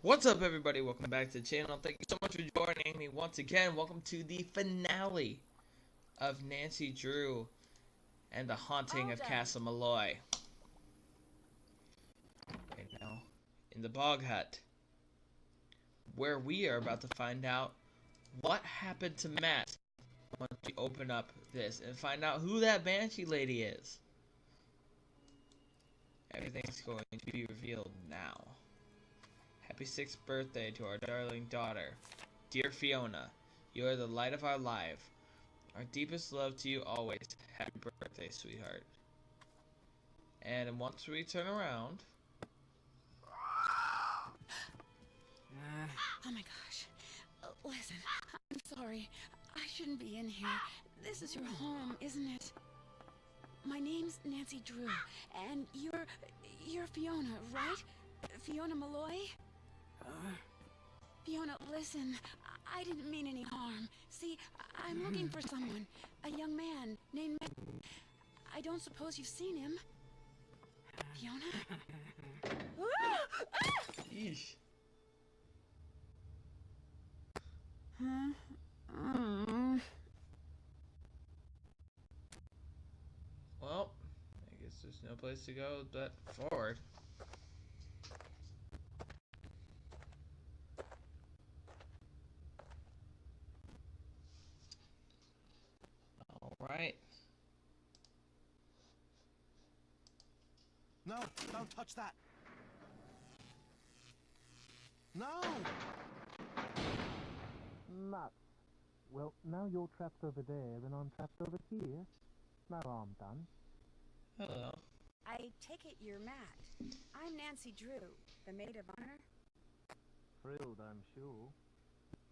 What's up, everybody? Welcome back to the channel. Thank you so much for joining me once again. Welcome to the finale of Nancy Drew and the Haunting of Castle Malloy. Right now, in the Bog Hut, where we are about to find out what happened to Matt once we open up this and find out who that Banshee lady is. Everything's going to be revealed now. Happy 6th birthday to our darling daughter. Dear Fiona, you are the light of our life. Our deepest love to you always. Happy birthday, sweetheart. And once we turn around... Oh my gosh. Listen, I'm sorry. I shouldn't be in here. This is your home, isn't it? My name's Nancy Drew, and you're Fiona, right? Fiona Malloy? Fiona, listen. I didn't mean any harm. See, I'm looking for someone. A young man named Matt. I don't suppose you've seen him. Fiona? Yeesh. Well, I guess there's no place to go but forward. Alright. No, don't touch that. No! Nuts. Well, now you're trapped over there and I'm trapped over here. No harm done. Hello. I take it you're Matt. I'm Nancy Drew, the maid of honor. Thrilled, I'm sure.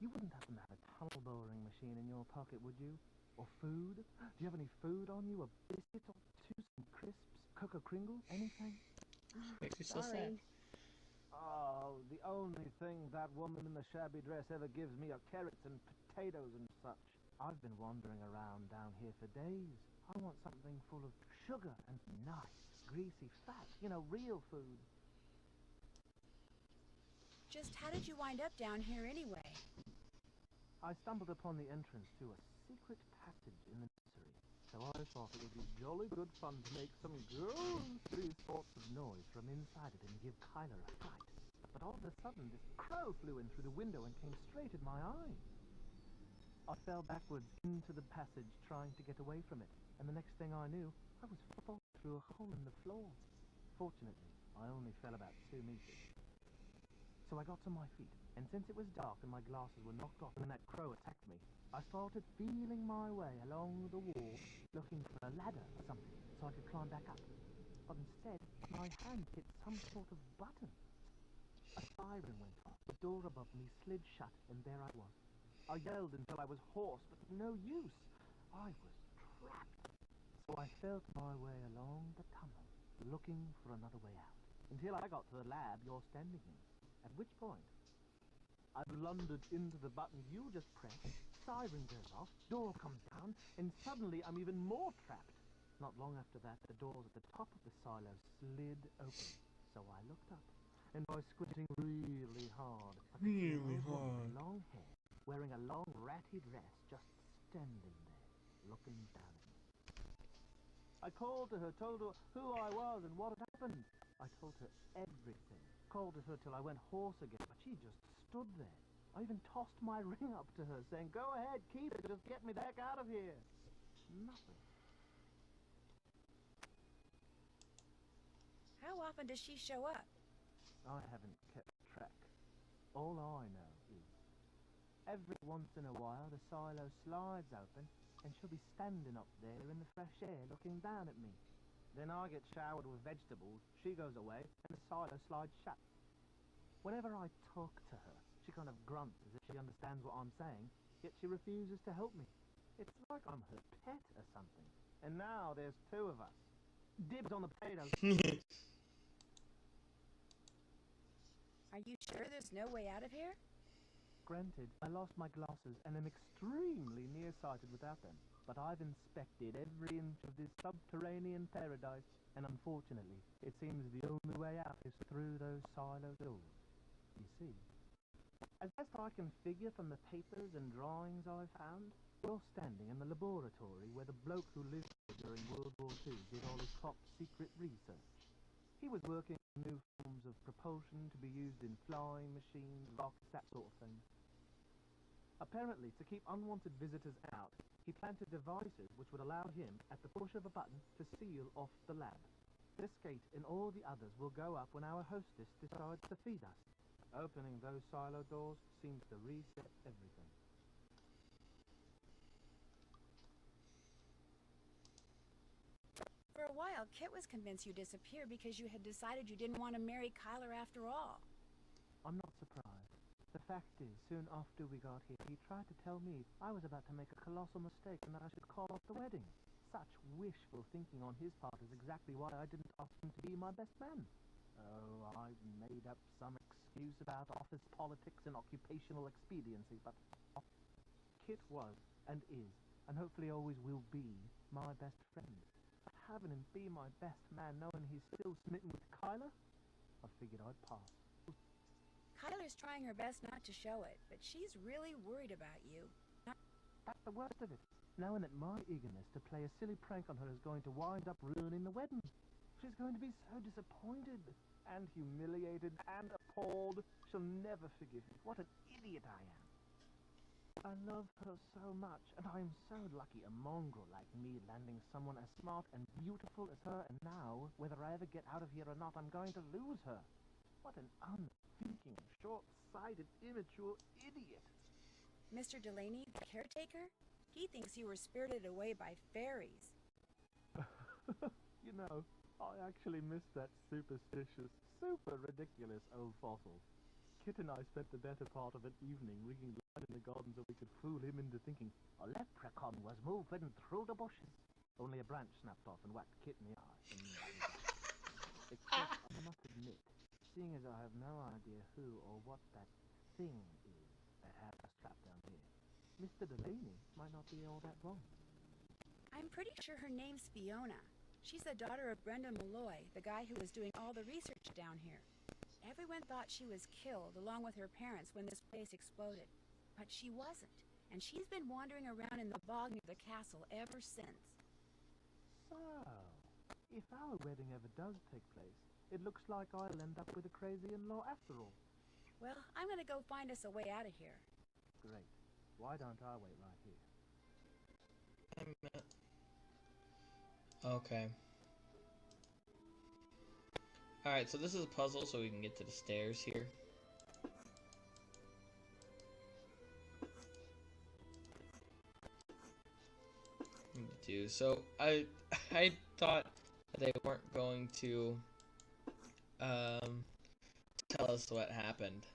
You wouldn't happen to have a tunnel boring machine in your pocket, would you? Or food? Do you have any food on you? A biscuit or two, some crisps, Cocoa Kringle, anything? Makes me so sad. Oh, the only thing that woman in the shabby dress ever gives me are carrots and potatoes and such. I've been wandering around down here for days. I want something full of sugar and nice, greasy fat. You know, real food. Just how did you wind up down here anyway? I stumbled upon the entrance to a secret passage in the nursery, so I thought it would be jolly good fun to make some ghostly sorts of noise from inside it and give Kyler a fright. But all of a sudden, this crow flew in through the window and came straight at my eye. I fell backwards into the passage trying to get away from it, and the next thing I knew, I was falling through a hole in the floor. Fortunately, I only fell about 2 meters. So I got to my feet, and since it was dark and my glasses were knocked off when that crow attacked me, I started feeling my way along the wall, looking for a ladder or something so I could climb back up. But instead, my hand hit some sort of button. A siren went off, the door above me slid shut, and there I was. I yelled until I was hoarse, but no use. I was trapped. So I felt my way along the tunnel, looking for another way out, until I got to the lab you're standing in. At which point, I blundered into the button you just pressed, siren goes off, door comes down, and suddenly I'm even more trapped. Not long after that, the doors at the top of the silo slid open, so I looked up, and by squinting really hard, I could see an old woman with long hair, wearing a long ratty dress, just standing there, looking down at me. I called to her, told her who I was and what had happened. I told her everything. Called at her till I went hoarse again, but she just stood there. I even tossed my ring up to her, saying, "Go ahead, keep it, just get me the heck out of here." Nothing. How often does she show up? I haven't kept track. All I know is, every once in a while the silo slides open, and she'll be standing up there in the fresh air looking down at me. Then I get showered with vegetables, she goes away, and the silo slides shut. Whenever I talk to her, she kind of grunts as if she understands what I'm saying, yet she refuses to help me. It's like I'm her pet or something. And now there's 2 of us. Dibs on the potatoes. Are you sure there's no way out of here? Granted, I lost my glasses and am extremely nearsighted without them, but I've inspected every inch of this subterranean paradise, and unfortunately, it seems the only way out is through those silo doors. you see. As best I can figure from the papers and drawings I found, you're standing in the laboratory where the bloke who lived here during World War II did all his top secret research. He was working on new forms of propulsion to be used in flying machines, rockets, that sort of thing. Apparently, to keep unwanted visitors out, he planted devices which would allow him, at the push of a button, to seal off the lab. This gate and all the others will go up when our hostess decides to feed us. Opening those silo doors seems to reset everything. For a while, Kit was convinced you disappeared because you had decided you didn't want to marry Kyler after all. I'm not surprised. The fact is, soon after we got here, he tried to tell me I was about to make a colossal mistake and that I should call off the wedding. Such wishful thinking on his part is exactly why I didn't ask him to be my best man. Oh, I made up some excuse about office politics and occupational expediency, but Kit was and is, and hopefully always will be, my best friend. Having him be my best man knowing he's still smitten with Kyler, I figured I'd pass. Kyler's trying her best not to show it, but she's really worried about you. That's the worst of it, knowing that my eagerness to play a silly prank on her is going to wind up ruining the wedding. She's going to be so disappointed and humiliated and appalled. She'll never forgive me. What an idiot I am. I love her so much, and I am so lucky a mongrel like me landing someone as smart and beautiful as her, and now, whether I ever get out of here or not, I'm going to lose her. What an unthinking, short-sighted, immature idiot. Mr. Delaney, the caretaker? He thinks you were spirited away by fairies. You know, I actually miss that superstitious, super ridiculous old fossil. Kit and I spent the better part of an evening rigging line in the garden so we could fool him into thinking a leprechaun was moving through the bushes. Only a branch snapped off and whacked Kit in the eye, and that was that. Except, I must admit, seeing as I have no idea who or what that thing is that has us trapped down here, Mr. Delaney might not be all that wrong. I'm pretty sure her name's Fiona. She's the daughter of Brendan Malloy, the guy who was doing all the research down here. Everyone thought she was killed along with her parents when this place exploded. But she wasn't, and she's been wandering around in the bog near the castle ever since. So, if our wedding ever does take place, it looks like I'll end up with a crazy in-law after all. Well, I'm gonna go find us a way out of here. Great. Why don't I wait right here? Okay. Alright, so this is a puzzle so we can get to the stairs here. So I thought they weren't going to tell us what happened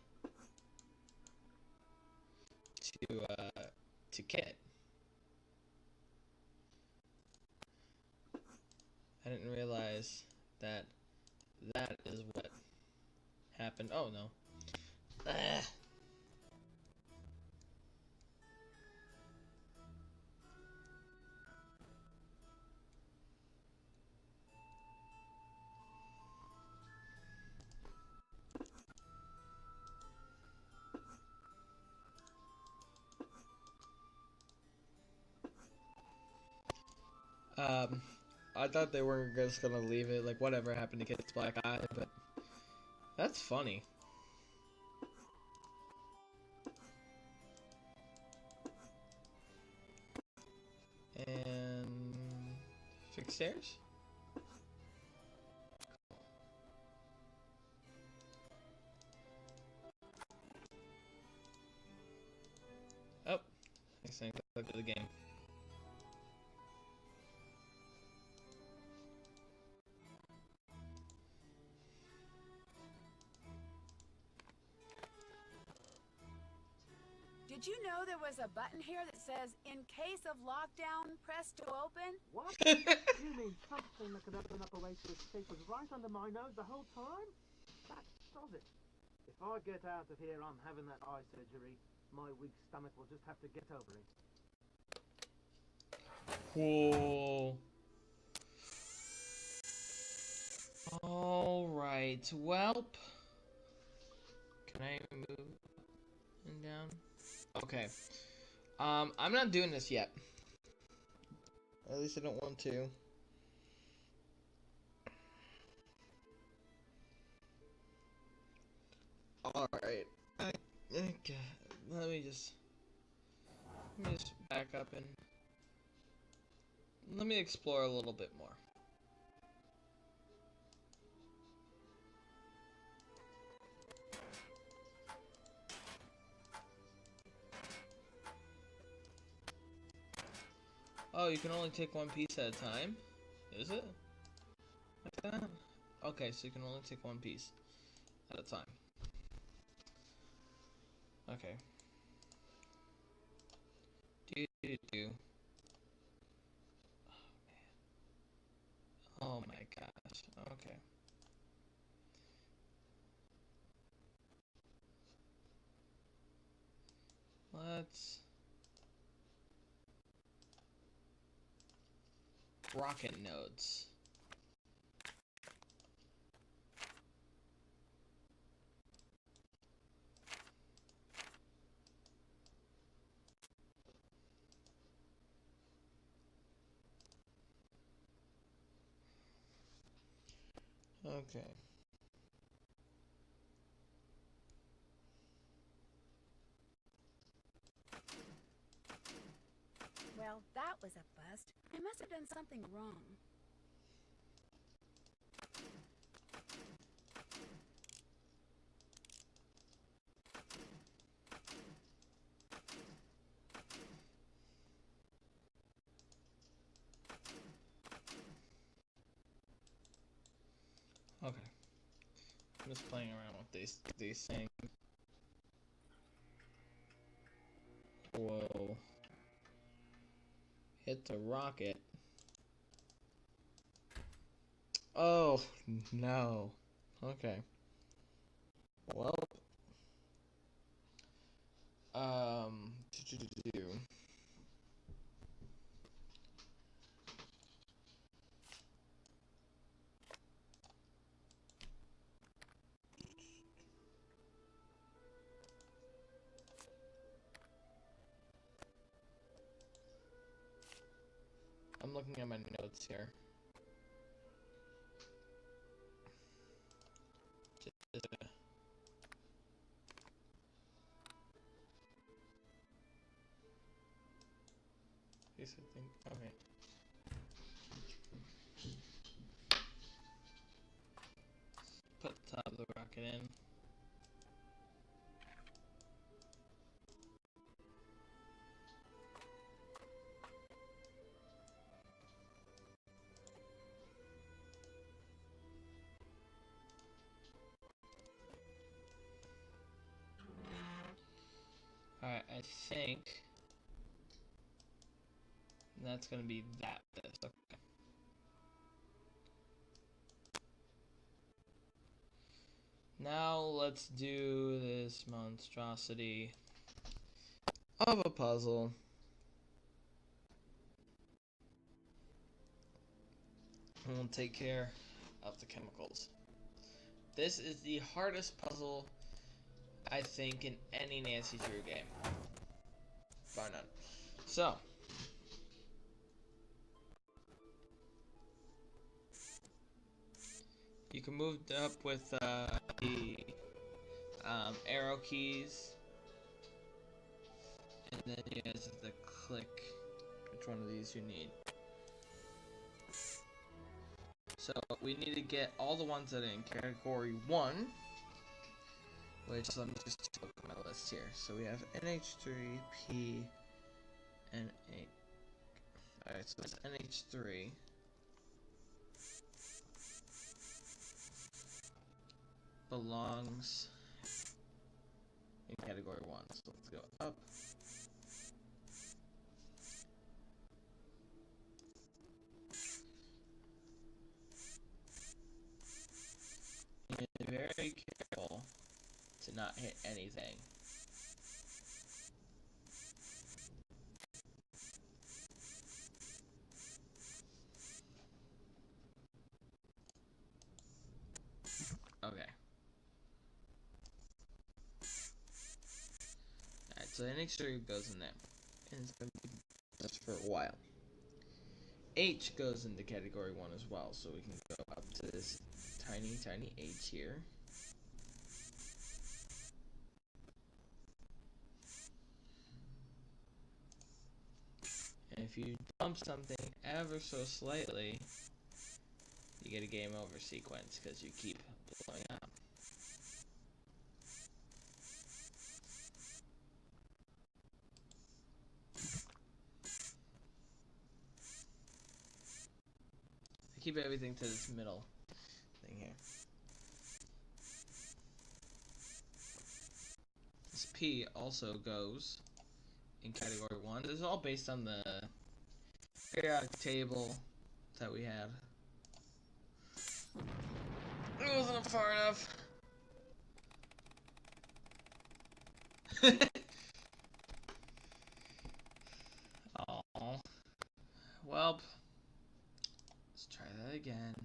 to Kit. I didn't realize that is what happened. Oh no. Ah. I thought they weren't just gonna leave it, like whatever happened to Kit's black eye, but that's funny. And fix stairs? Oh, next thing, look at the game. Did you know there was a button here that says, in case of lockdown, press to open? What? You mean something that could open up a way to escape was right under my nose the whole time? That does it. If I get out of here, I'm having that eye surgery. My weak stomach will just have to get over it. Cool. Alright, welp. Can I move and down? Okay. I'm not doing this yet. At least I don't want to. Alright. Okay. Let me just back up and let me explore a little bit more. Oh, you can only take one piece at a time? Is it? Like that? Okay, so you can only take one piece at a time. Okay. Do. Oh my gosh. Okay. Let's rocket nodes. Okay. Well, that was a bust. I must have done something wrong. Okay. I'm just playing around with these things. Whoa. Hit the rocket. Oh no. Okay. Well. Do. I'm looking at my notes here. Yes, I think. Okay. Put the top of the rocket in. Alright, I think that's gonna be this. Okay. Now let's do this monstrosity of a puzzle. And we'll take care of the chemicals. This is the hardest puzzle, I think, in any Nancy Drew game. Bar none. So. You can move up with the arrow keys. And then you guys have to click which one of these you need. So we need to get all the ones that are in category 1. Which, let me just look at my list here. So we have NH3, P, and A. Alright, so it's NH3. Belongs in category 1. So let's go up. And be very careful to not hit anything. Okay. So the next trigger goes in there. And it's going to be just for a while. H goes into category 1 as well, so we can go up to this tiny H here. And if you bump something ever so slightly, you get a game over sequence because you keep blowing up. I keep everything to this middle thing here. This P also goes in category 1. This is all based on the periodic table that we had. It wasn't far enough. Oh, well, let's try that again.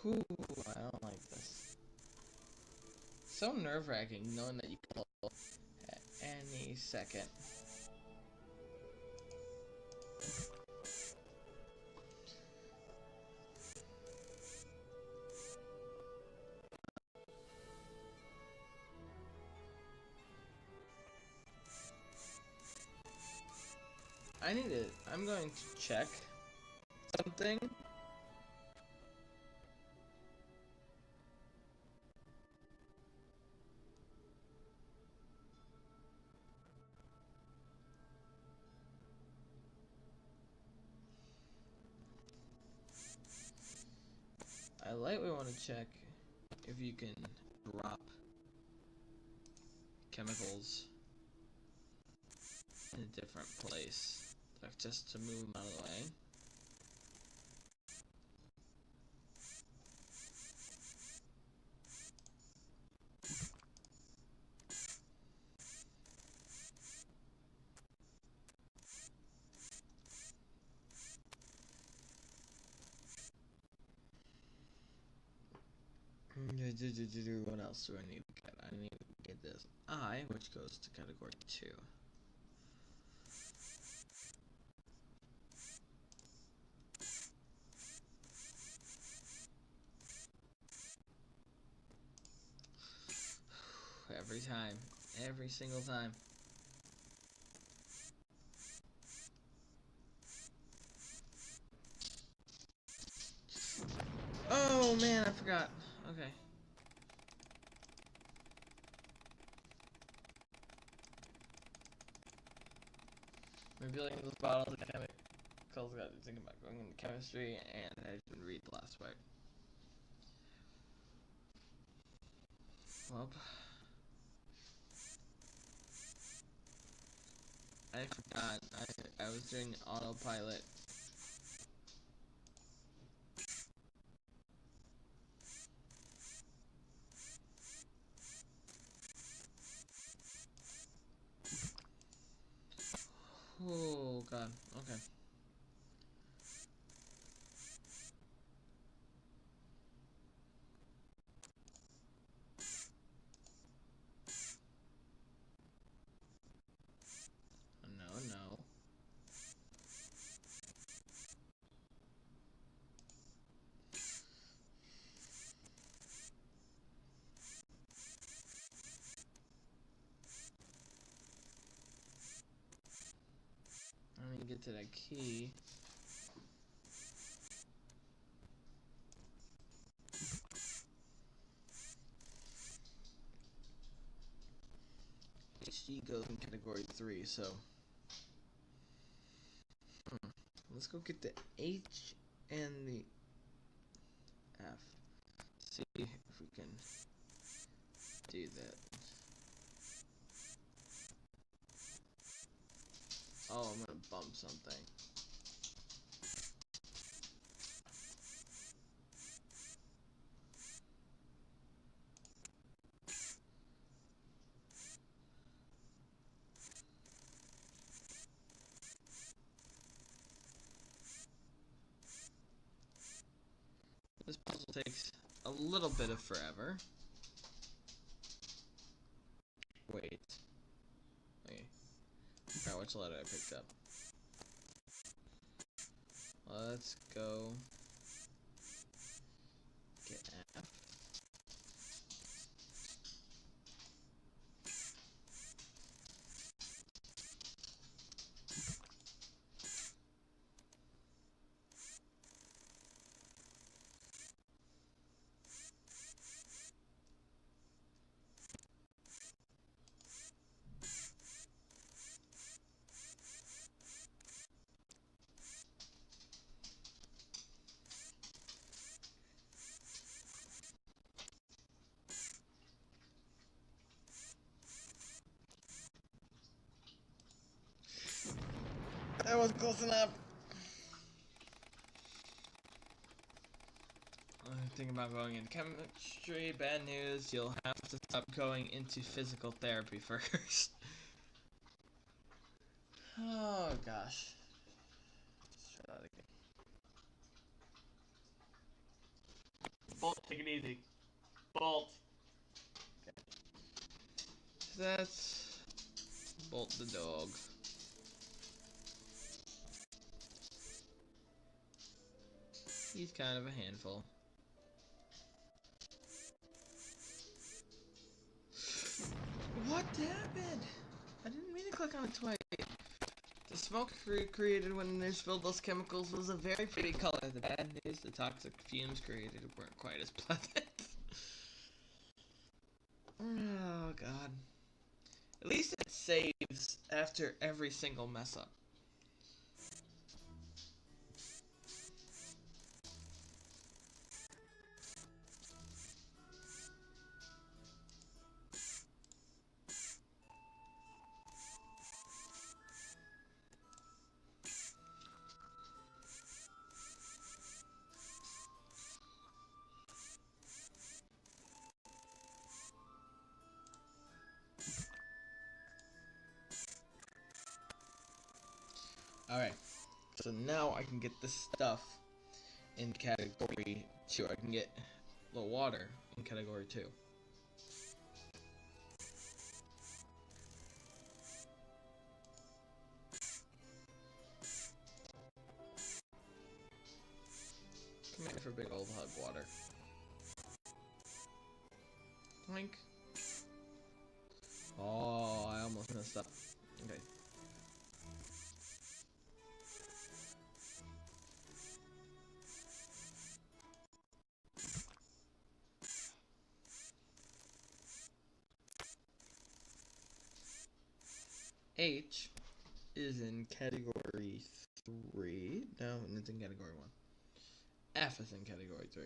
Whew, I don't like this. So nerve-wracking knowing that you can pull at any second. I'm going to check something. I lightly want to check if you can drop chemicals in a different place, like just to move them out of the way. What else do I need to get? I need to get this I, which goes to category 2. Every time. Every single time. Oh man, I forgot. Okay. Revealing those bottles of chemicals got me thinking about going into chemistry, and I didn't read the last part. Well, I forgot. I was doing autopilot. Oh god. Okay. No, no. I need to get to that key. HD goes in category 3, so let's go get the H and the F. See if we can do that. Oh, I'm gonna bump something. This puzzle takes a little bit of forever. Wait. Okay. Alright, which letter I picked up? Let's go get F. That was close enough. I'm thinking about going into chemistry. Bad news, you'll have to stop going into physical therapy first. Oh gosh. Let's try that again. Bolt, take it easy. Bolt. Okay. That's Bolt the dog. He's kind of a handful. What happened? I didn't mean to click on it twice. The smoke created when they spilled those chemicals was a very pretty color. The bad news, the toxic fumes created weren't quite as pleasant. Oh god. At least it saves after every single mess up. Alright, so now I can get this stuff in category 2. I can get the water in category 2. Come here for big old hug water. Blink. Oh, I almost messed up. Okay. H is in category 3. No, it's in category 1. F is in category 3.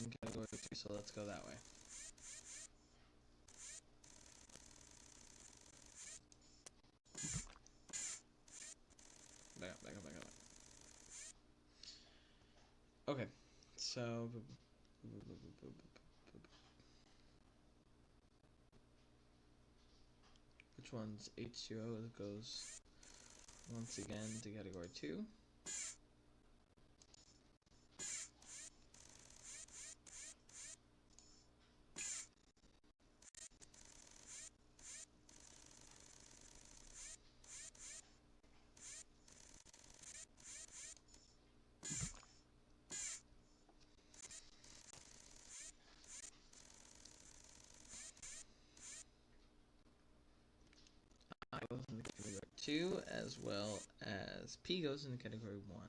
In category 3, so let's go that way. Back up, back up, back up. Okay, so which one's H2O that goes once again to category 2? I goes into category 2 as well as P goes into category 1.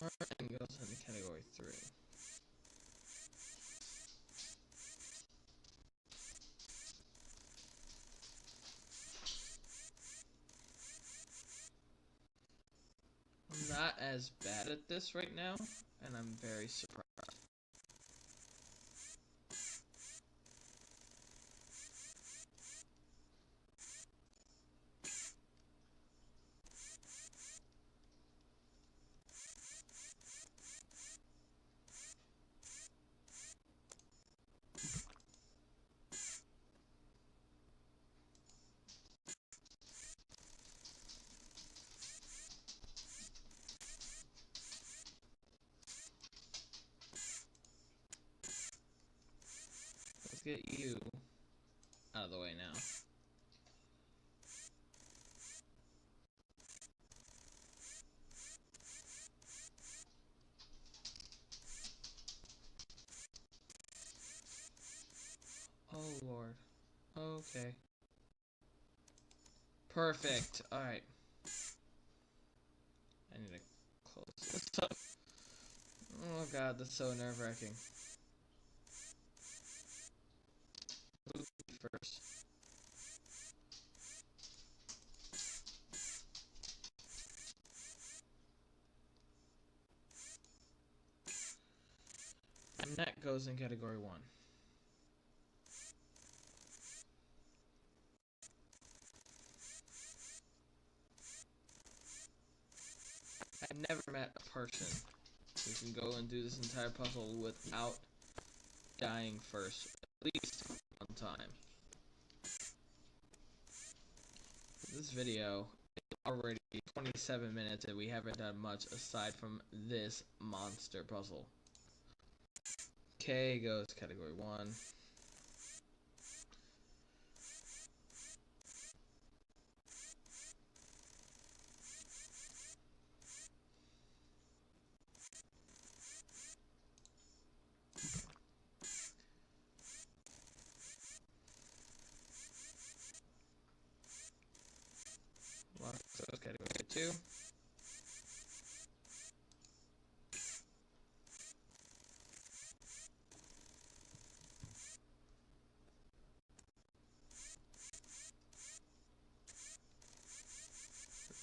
RN goes into category 3. I'm not as bad at this right now, and I'm very surprised. Let's get you out of the way now. Oh lord. Okay. Perfect. Alright. I need to close this up. Oh god, that's so nerve-wracking. Who first? And that goes in category 1. I've never met a person who can go and do this entire puzzle without dying first, at least one time. This video is already 27 minutes and we haven't done much aside from this monster puzzle. K goes category 1. Lock goes category 2.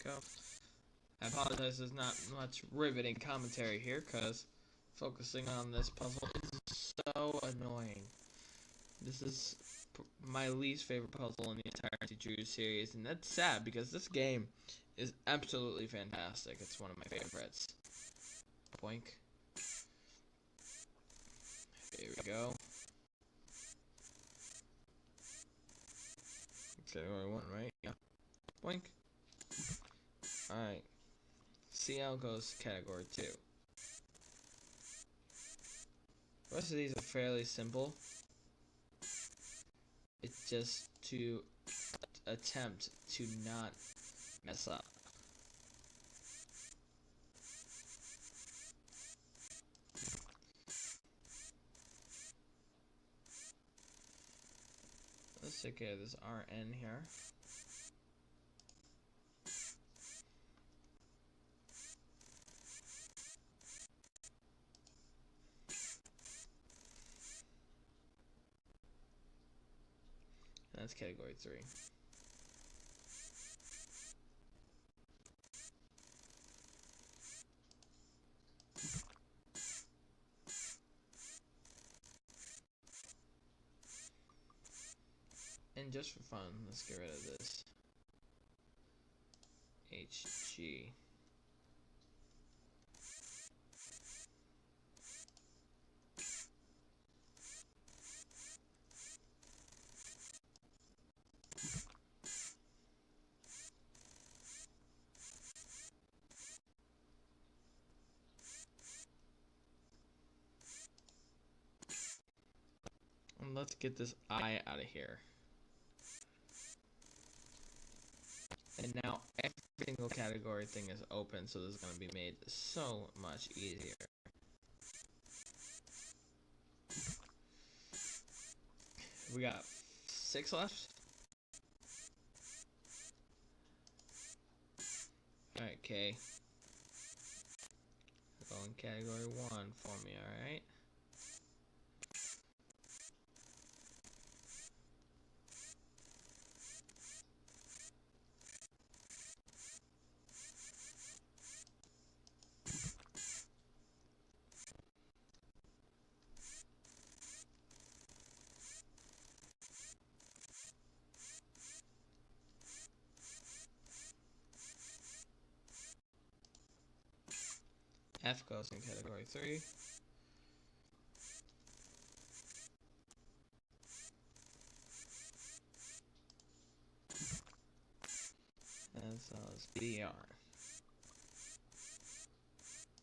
Go. I apologize, there's not much riveting commentary here because focusing on this puzzle is so annoying. This is my least favorite puzzle in the entire Nancy Drew series, and that's sad because this game is absolutely fantastic. It's one of my favorites. Boink. Here we go. Category 1, right? Yeah. Boink. Alright. CL goes category 2. The rest of these are fairly simple. It's just to attempt to not mess up. Let's take care of this RN here. That's category 3. And just for fun, let's get rid of this HG. And let's get this I out of here. And now every single category thing is open, so this is going to be made so much easier. We got 6 left. Alright, K. Go in category 1 for me, alright? F goes in category 3. And so it's BR.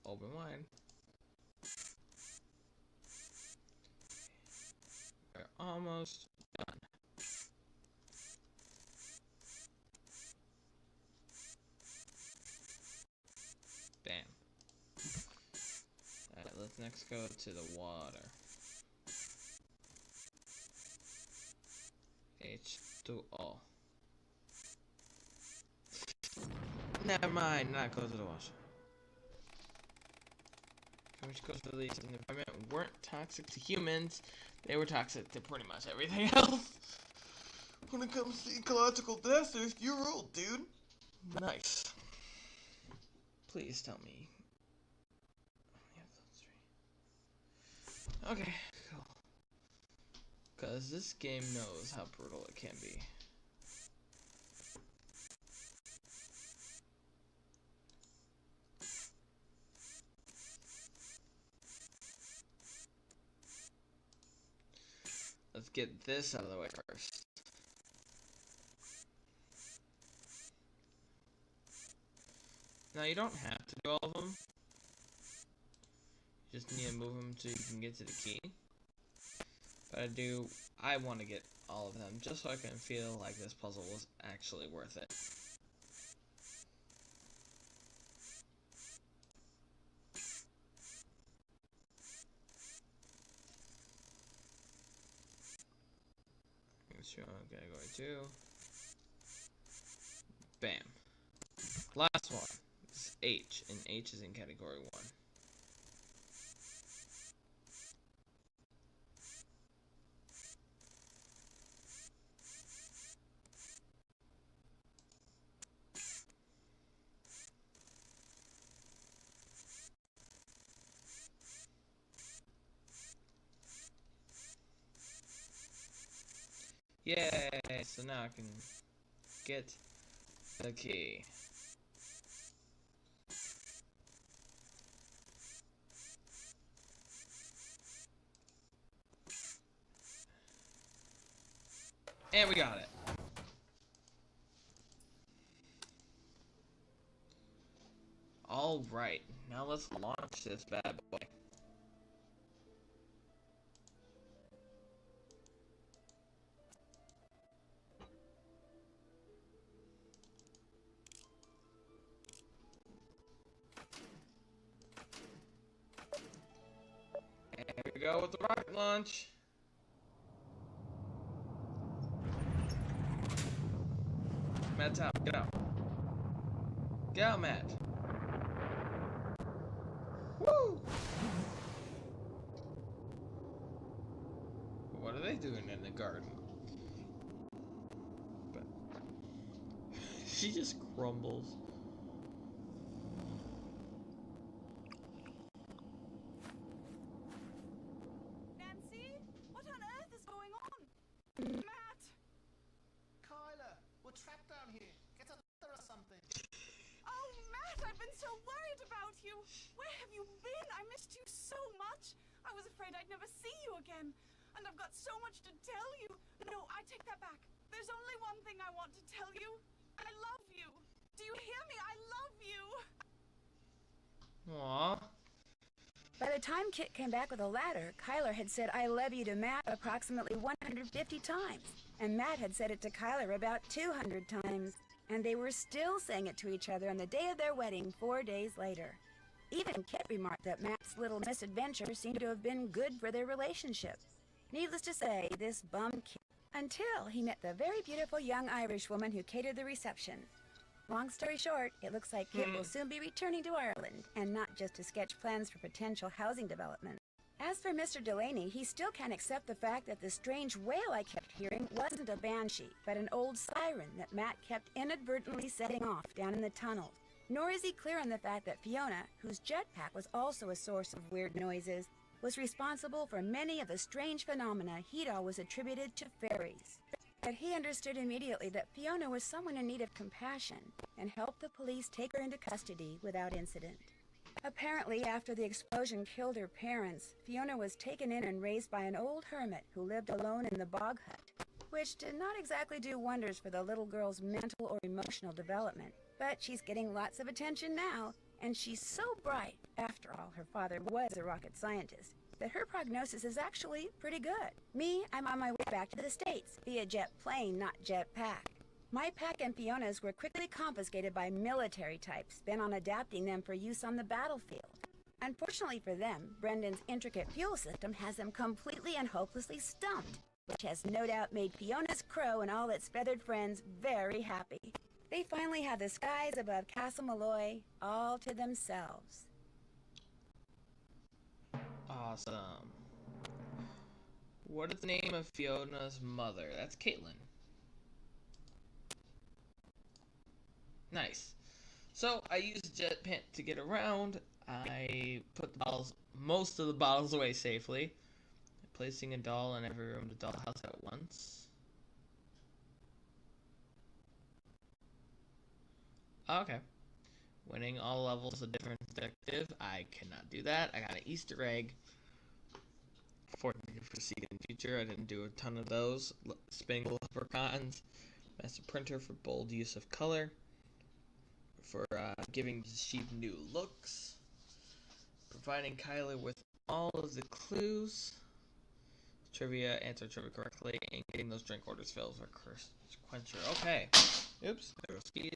Open wide. We're almost done. Bam. Alright, let's next go to the water. H2O. Never mind, not go to the wash. Chemicals released in the environment weren't toxic to humans. They were toxic to pretty much everything else. When it comes to ecological disasters, you rule, dude. Nice. Please tell me. Okay, cool. Because this game knows how brutal it can be. Let's get this out of the way first. Now, you don't have to do all of them. You just need to move them so you can get to the key. But I want to get all of them just so I can feel like this puzzle was actually worth it. Category 2. Bam. Last one. This is H, and H is in category 1. Yay! So now I can get the key. And we got it. Alright, now let's launch this bad boy. Here we go with the rocket launch. Matt's out. Get out. Get out, Matt. Woo! What are they doing in the garden? But she just crumbles. Nancy? What on earth is going on? Matt! Kyler, we're trapped down here. Get a ladder or something. Oh, Matt, I've been so worried about you. Where have you been? I missed you so much. I was afraid I'd never see you again. And I've got so much to tell you. No, I take that back. There's only one thing I want to tell you. I love you. Do you hear me? I love you. Aww. By the time Kit came back with a ladder, Kyler had said I love you to Matt approximately 150 times. And Matt had said it to Kyler about 200 times. And they were still saying it to each other on the day of their wedding 4 days later. Even Kit remarked that Matt's little misadventure seemed to have been good for their relationship. Needless to say, this bummed Kit until he met the very beautiful young Irish woman who catered the reception. Long story short, it looks like Kit will soon be returning to Ireland, and not just to sketch plans for potential housing development. As for Mr. Delaney, he still can't accept the fact that the strange wail I kept hearing wasn't a banshee, but an old siren that Matt kept inadvertently setting off down in the tunnels. Nor is he clear on the fact that Fiona, whose jetpack was also a source of weird noises, was responsible for many of the strange phenomena he'd always attributed to fairies. But he understood immediately that Fiona was someone in need of compassion, and helped the police take her into custody without incident. Apparently, after the explosion killed her parents, Fiona was taken in and raised by an old hermit who lived alone in the bog hut, which did not exactly do wonders for the little girl's mental or emotional development. But she's getting lots of attention now, and she's so bright, after all, her father was a rocket scientist, that her prognosis is actually pretty good. Me, I'm on my way back to the States, via jet plane, not jetpack. My pack and Fiona's were quickly confiscated by military types, bent on adapting them for use on the battlefield. Unfortunately for them, Brendan's intricate fuel system has them completely and hopelessly stumped, which has no doubt made Fiona's crow and all its feathered friends very happy. They finally have the skies above Castle Malloy all to themselves. Awesome. What is the name of Fiona's mother? That's Caitlin. Nice. So I used jet pant to get around. I put the bottles, most of the bottles away safely, placing a doll in every room of the dollhouse at once. Okay. Winning all levels of different detective. I cannot do that. I got an Easter egg. Fortunately for Seek in the Future, I didn't do a ton of those. Spinning leprechauns. Master printer for bold use of color. For giving the sheep new looks. Providing Kyler with all of the clues. Trivia, answer trivia correctly, and getting those drink orders filled for Curse Quencher. Okay. Oops, there goes speed.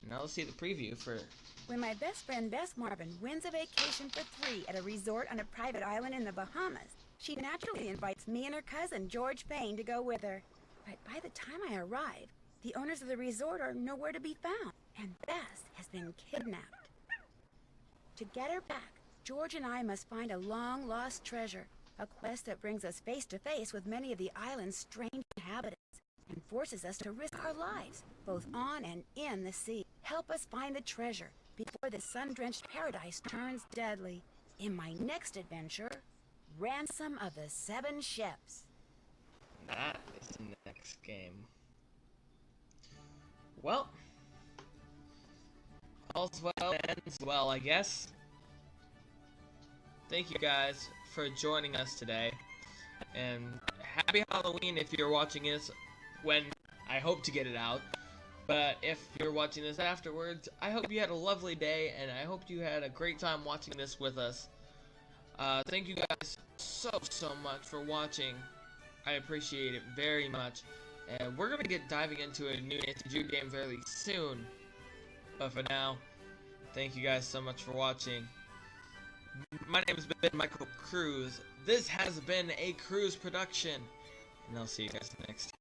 Now let's see the preview for... When my best friend Bess Marvin wins a vacation for 3 at a resort on a private island in the Bahamas, she naturally invites me and her cousin, George Payne, to go with her. But by the time I arrive, the owners of the resort are nowhere to be found, and Bess has been kidnapped. To get her back, George and I must find a long-lost treasure, a quest that brings us face to face with many of the island's strange inhabitants, and forces us to risk our lives, both on and in the sea. Help us find the treasure before the sun-drenched paradise turns deadly. In my next adventure, Ransom of the 7 Ships. That is the next game. Well, all's well that ends well, I guess. Thank you guys for joining us today, and happy Halloween if you're watching this when I hope to get it out. But if you're watching this afterwards, I hope you had a lovely day, and I hope you had a great time watching this with us. Thank you guys so much for watching. I appreciate it very much. And we're going to get diving into a new Nancy Drew game very soon. But for now, thank you guys so much for watching. My name has been Michael Cruz. This has been a Cruz production. And I'll see you guys next time.